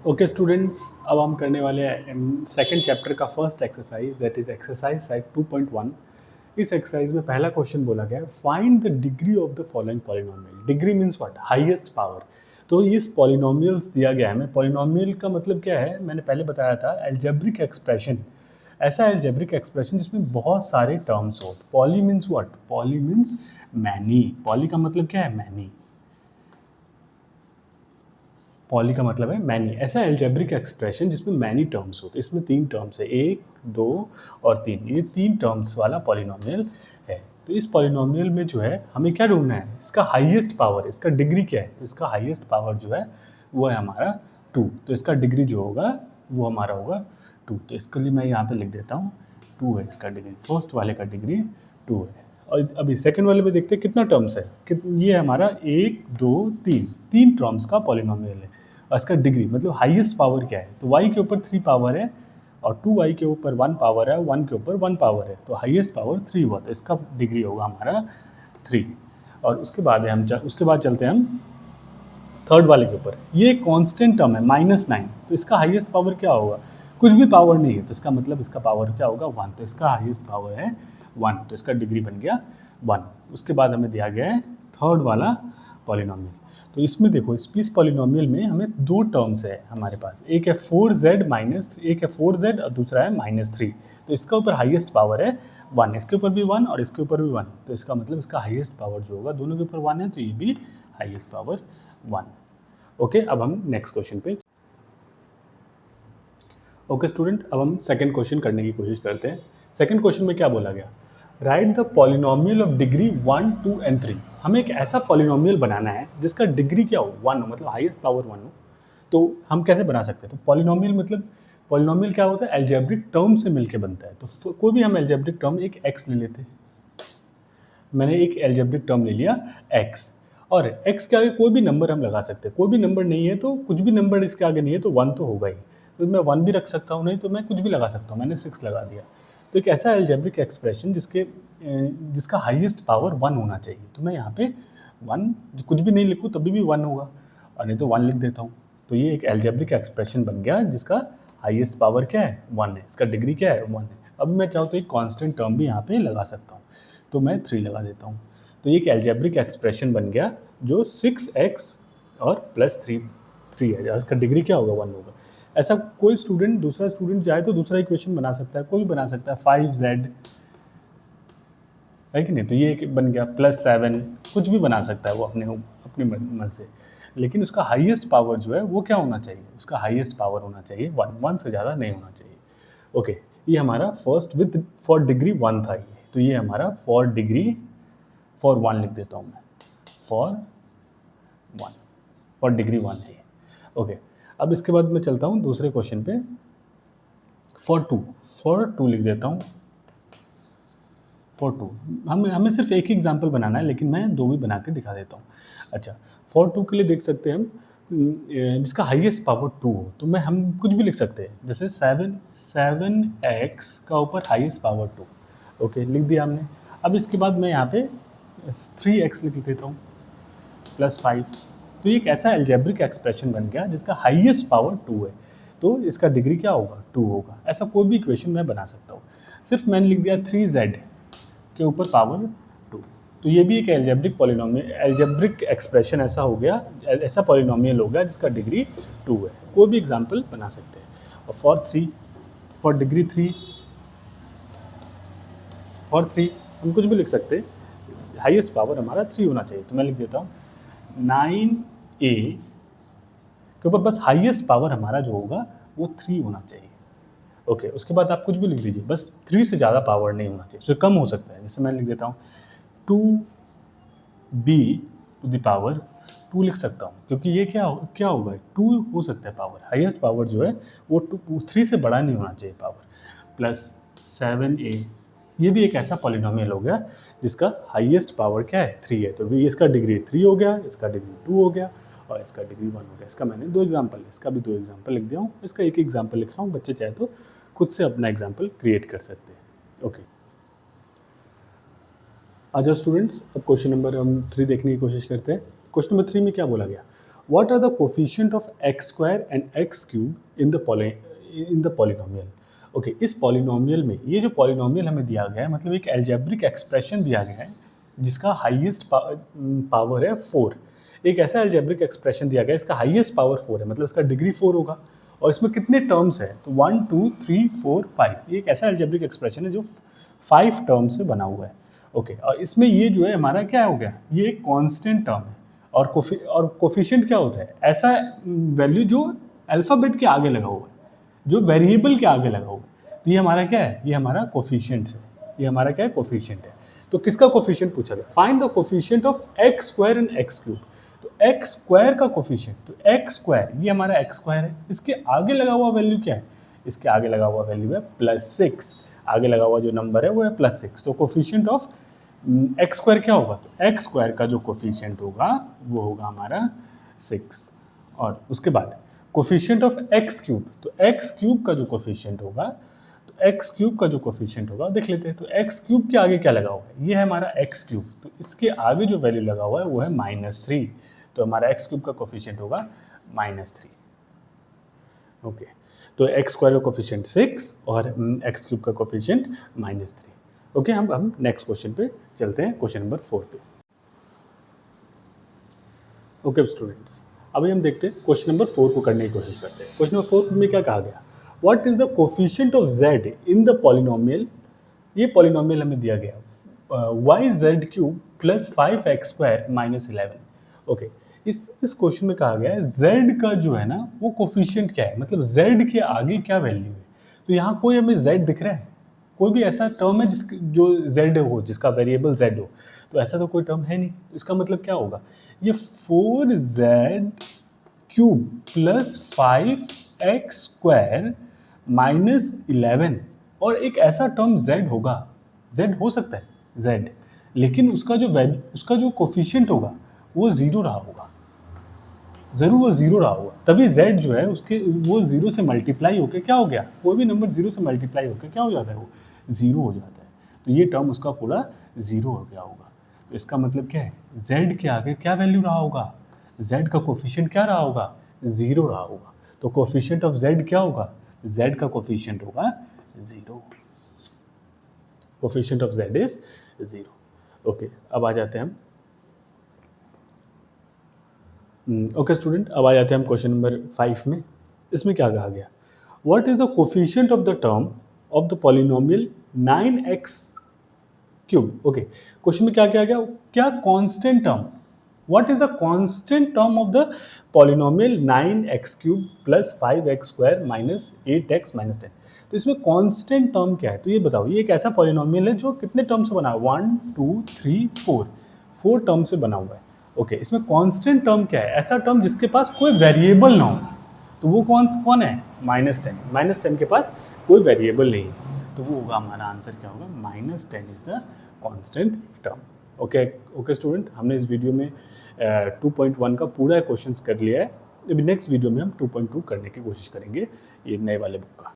Okay students, अब हम करने वाले हैं सेकंड चैप्टर का first exercise, that is exercise set 2.1। इस एक्सरसाइज में पहला क्वेश्चन बोला गया है, find the degree of the following polynomial. Degree means what? Highest power. तो इस पॉलिनोमियल्स दिया गया है हमें। पॉलिनोमियल का मतलब क्या है, मैंने पहले बताया था, एल्जेब्रिक एक्सप्रेशन। ऐसा एल्जेब्रिक एक्सप्रेशन जिसमें बहुत सारे टर्म्स हो। Poly means what? Poly means many. Poly का मतलब क्या है? मैनी। पॉली का मतलब है मैनी। ऐसा एल्जेब्रिक एक्सप्रेशन जिसमें मैनी टर्म्स हो। तो इसमें तीन टर्म्स है, एक, दो और तीन। ये तीन टर्म्स वाला पॉलिनोमियल है। तो इस पॉलिनोमियल में जो है हमें क्या ढूंढना है? इसका हाईएस्ट पावर, इसका डिग्री क्या है? तो इसका हाईएस्ट पावर जो है वो है हमारा 2। तो इसका डिग्री जो होगा वो हमारा होगा 2। तो इसके लिए मैं यहाँ पे लिख देता हूँ 2 है इसका डिग्री। फर्स्ट वाले का डिग्री 2 है। और अभी सेकंड वाले में देखते हैं कितना टर्म्स है। ये हमारा 1 2 3, तीन टर्म्स का पॉलिनोमियल है। और इसका डिग्री मतलब हाईएस्ट पावर क्या है? तो y के ऊपर 3 पावर है और 2y के ऊपर 1 पावर है, 1 के ऊपर 1 पावर है। तो हाईएस्ट पावर 3 हुआ, तो इसका डिग्री होगा हमारा 3। और उसके बाद है उसके बाद चलते हैं हम थर्ड वाले के ऊपर। ये कांस्टेंट टर्म है -9, तो इसका हाईएस्ट पावर क्या होगा? कुछ भी पावर नहीं है, तो इसका मतलब इसका पावर क्या होगा? 1। तो इसका हाईएस्ट पावर है 1, तो इसका डिग्री बन गया 1। उसके बाद हमें दिया गया है थर्ड वाला पॉलिनोमियल। तो इसमें देखो, इस पॉलिनोमियल में हमें दो टर्म्स है हमारे पास, एक है 4z माइनस, एक है 4z और दूसरा है -3। तो इसका ऊपर हाईएस्ट पावर है 1, इसके ऊपर भी 1 और इसके ऊपर भी 1। तो इसका मतलब इसका हाईएस्ट पावर जो होगा, दोनों के ऊपर 1 है, तो ये भी हाईएस्ट पावर 1। ओके, अब हम नेक्स्ट क्वेश्चन पे। ओके स्टूडेंट, अब हम सेकंड क्वेश्चन करने की कोशिश करते हैं। सेकंड क्वेश्चन में क्या बोला गया? Right the polynomial of degree 1 2 and 3। हमें एक ऐसा पॉलिनोमियल बनाना है जिसका डिग्री क्या हो? 1 हो, मतलब हाईएस्ट पावर 1 हो। तो हम कैसे बना सकते हैं? तो पॉलिनोमियल मतलब, पॉलिनोमियल क्या होता है? एल्जेब्रिक टर्म से मिलकर बनता है। तो कोई भी हम एल्जेब्रिक टर्म, एक एक्स ले लेते हैं। मैंने एक एल्जेब्रिक टर्म ले लिया x, और x के आगे कोई भी नंबर हम लगा सकते हैं। कोई भी नंबर नहीं है तो, कुछ भी नंबर इसके आगे नहीं है तो 1 तो होगा ही। तो मैं 1 भी रख सकता हूँ, नहीं तो मैं कुछ भी लगा सकता हूँ। मैंने 6 लगा दिया। तो एक ऐसा एल्जेब्रिक एक्सप्रेशन जिसका हाईएस्ट पावर 1 होना चाहिए। तो मैं यहाँ पे 1 कुछ भी नहीं लिखूँ तभी भी 1 होगा, और नहीं तो 1 लिख देता हूँ। तो ये एक एल्जेब्रिक एक्सप्रेशन बन गया जिसका हाईएस्ट पावर क्या है? 1 है। इसका डिग्री क्या है? 1 है। अब मैं चाहूँ तो एक कांस्टेंट टर्म भी यहाँ पे लगा सकता हूँ, तो मैं 3 लगा देता हूँ। तो ये एक एल्जेब्रिक एक्सप्रेशन बन गया जो 6x और +3 है। इसका डिग्री क्या होगा? 1 होगा। ऐसा कोई स्टूडेंट, दूसरा स्टूडेंट चाहे तो दूसरा इक्वेशन बना सकता है, कोई भी बना सकता है। 5z है कि नहीं? तो ये एक बन गया, +7, कुछ भी बना सकता है वो अपने मन से। लेकिन उसका हाईएस्ट पावर जो है वो क्या होना चाहिए? उसका हाईएस्ट पावर होना चाहिए 1 से ज़्यादा नहीं होना चाहिए। ओके, ये हमारा फर्स्ट विथ फॉर डिग्री 1 था ये। तो ये हमारा फॉर 1 लिख देता हूँ मैं, फॉर 1, फॉर डिग्री 1 है ये। ओके, अब इसके बाद मैं चलता हूँ दूसरे क्वेश्चन पे। फॉर 2 लिख देता हूँ। फॉर 2 हमें सिर्फ एक ही एग्जाम्पल बनाना है, लेकिन मैं 2 भी बना के दिखा देता हूँ। अच्छा, फॉर 2 के लिए देख सकते हैं हम, जिसका हाईएस्ट पावर 2 हो। तो हम कुछ भी लिख सकते हैं, जैसे 7x का ऊपर हाईएस्ट पावर 2। ओके, लिख दिया हमने। अब इसके बाद मैं यहाँ पे 3x लिख देता हूँ +5। तो ये एक ऐसा एल्जेब्रिक एक्सप्रेशन बन गया जिसका हाईएस्ट पावर 2 है। तो इसका डिग्री क्या होगा? 2 होगा। ऐसा कोई भी इक्वेशन मैं बना सकता हूँ। सिर्फ मैंने लिख दिया 3z के ऊपर पावर 2। तो ये भी एक एल्जेब्रिक एक्सप्रेशन ऐसा हो गया, ऐसा पॉलिनोमियल हो गया जिसका डिग्री 2 है। कोई भी एग्जाम्पल बना सकते हैं। और फॉर डिग्री 3 हम कुछ भी लिख सकते हैं। हाईएस्ट पावर हमारा 3 होना चाहिए। तो मैं लिख देता हूँ 9a के ऊपर बस हाईएस्ट पावर हमारा जो होगा वो 3 होना चाहिए। ओके, उसके बाद आप कुछ भी लिख दीजिए, बस 3 से ज़्यादा पावर नहीं होना चाहिए। उससे कम हो सकता है। जैसे मैं लिख देता हूँ 2b टू द पावर 2 लिख सकता हूँ, क्योंकि ये क्या होगा? 2 हो सकता है पावर। हाईएस्ट पावर जो है वो 3 से बड़ा नहीं होना चाहिए पावर। +7a, ये भी एक ऐसा पॉलिनोमियल हो गया जिसका हाईएस्ट पावर क्या है? 3 है। तो इसका डिग्री 3 हो गया, इसका डिग्री 2 हो गया और इसका डिग्री 1 हो गया। इसका मैंने 2 एग्जाम्पल, इसका भी 2 एग्जाम्पल लिख दिया हूँ। इसका एक एग्जाम्पल लिख रहा हूँ, बच्चे चाहे तो खुद से अपना एग्जाम्पल क्रिएट कर सकते हैं। ओके, आ जाओ स्टूडेंट्स, अब क्वेश्चन नंबर हम 3 देखने की कोशिश करते हैं। क्वेश्चन नंबर 3 में क्या बोला गया? What are the coefficient of X square and X cube in the polynomial. Okay, इस पॉलिनोमियल में ये जो पॉलिनोमियल हमें दिया गया है, मतलब एक एल्जेब्रिक एक्सप्रेशन दिया गया है जिसका हाईएस्ट पावर है 4। एक ऐसा एल्जेब्रिक एक्सप्रेशन दिया गया है इसका हाईएस्ट पावर 4 है, मतलब इसका डिग्री 4 होगा। और इसमें कितने टर्म्स है, तो 1 2 3 4 5। ये एक ऐसा एल्जेब्रिक एक्सप्रेशन है जो 5 टर्म से बना हुआ है। ओके, और इसमें ये जो है हमारा क्या हो गया, ये एक कांस्टेंट टर्म है। और कोफिशिएंट क्या होता है, ऐसा वैल्यू जो अल्फ़ाबेट के आगे लगा हुआ है, जो वेरिएबल के आगे लगा हुआ है। तो ये हमारा क्या है, ये हमारा कोफिशिएंट है। ये हमारा क्या है, कोफिशिएंट है। तो किसका कोफिशिएंट पूछा गया, find the coefficient of X square and X cube. तो एक्स स्क्वायर का कोफिशिएंट, तो एक्स स्क्वायर ये हमारा एक्स स्क्वायर है, इसके आगे लगा हुआ वैल्यू क्या है, इसके आगे लगा हुआ वैल्यू है +6। आगे लगा हुआ जो नंबर है वो है +6। तो कोफिशिएंट ऑफ एक्स स्क्वायर क्या होगा, तो एक्स स्क्वायर का जो कोफिशिएंट होगा वो होगा हमारा 6। और उसके बाद कोफिशिएंट ऑफ एक्स क्यूब, तो एक्स क्यूब का जो कोफिशिएंट होगा, तो एक्स क्यूब का जो कोफिशिएंट होगा देख लेते हैं। तो एक्स क्यूब के आगे क्या लगा हुआ है, ये है हमारा एक्स क्यूब, तो इसके आगे जो वैल्यू लगा हुआ है वो है -3। तो हमारा एक्स क्यूब का कोफिशिएंट होगा -3। ओके, तो एक्स स्क्वायर का कोफिशिएंट 6 और एक्स क्यूब का कोफिशिएंट -3। ओके, हम नेक्स्ट क्वेश्चन पे चलते हैं, क्वेश्चन नंबर 4 पे। ओके स्टूडेंट्स, अभी हम देखते हैं क्वेश्चन नंबर 4 को करने की कोशिश करते हैं। क्वेश्चन नंबर 4 में क्या कहा गया, what is the coefficient of z in the polynomial. ये पॉलिनोमियल हमें दिया गया Y Z cube plus 5x square -11। Okay, इस क्वेश्चन में कहा गया है z का जो है ना वो कोफिशिएंट क्या है, मतलब z के आगे क्या वैल्यू है। तो यहाँ कोई हमें z दिख रहा है, कोई भी ऐसा टर्म है जिसके जो z हो, जिसका वेरिएबल z हो, तो ऐसा तो कोई टर्म है नहीं। इसका मतलब क्या होगा, ये 4z cube plus 5x square -11 और एक ऐसा टर्म z होगा, z हो सकता है z, लेकिन उसका जो कोफिशिएंट होगा वो 0 रहा होगा, ज़रूर वो 0 रहा होगा। तभी z जो है उसके वो 0 से मल्टीप्लाई होकर क्या हो गया, कोई भी नंबर 0 से मल्टीप्लाई होकर क्या हो जाता है, वो 0 हो जाता है। तो ये टर्म उसका पूरा 0 हो गया होगा। तो इसका मतलब क्या है, z के आगे क्या वैल्यू रहा होगा, z का कोफिशिएंट क्या रहा होगा, 0 रहा होगा। तो कोफिशिएंट ऑफ z क्या होगा, z का कोफिशिएंट होगा 0। Coefficient of z is 0। Okay, अब आ जाते हैं हम ओके स्टूडेंट, अब आ जाते हैं हम क्वेश्चन नंबर 5 में। इसमें क्या कहा गया, what is the coefficient of the term of the polynomial 9x cube. Okay, question में क्या किया गया, क्या constant term, what is the constant term of the polynomial 9x cube plus 5x square -8x -10। तो इसमें कांस्टेंट टर्म क्या है, तो ये बताओ। ये एक ऐसा पॉलिनोमियल है जो कितने टर्म से बना है, 1 2 3 4 टर्म से बना हुआ है। ओके, इसमें कांस्टेंट टर्म क्या है, ऐसा टर्म जिसके पास कोई वेरिएबल ना हो। तो वो कौन है, -10। -10 के पास कोई वेरिएबल नहीं है, तो वो होगा हमारा आंसर क्या होगा, -10 is the constant term. Okay student, हमने इस वीडियो में 2.1 का पूरा क्वेश्चंस कर लिया है। अभी नेक्स्ट वीडियो में हम 2.2 करने की कोशिश करेंगे, ये नए वाले बुक का।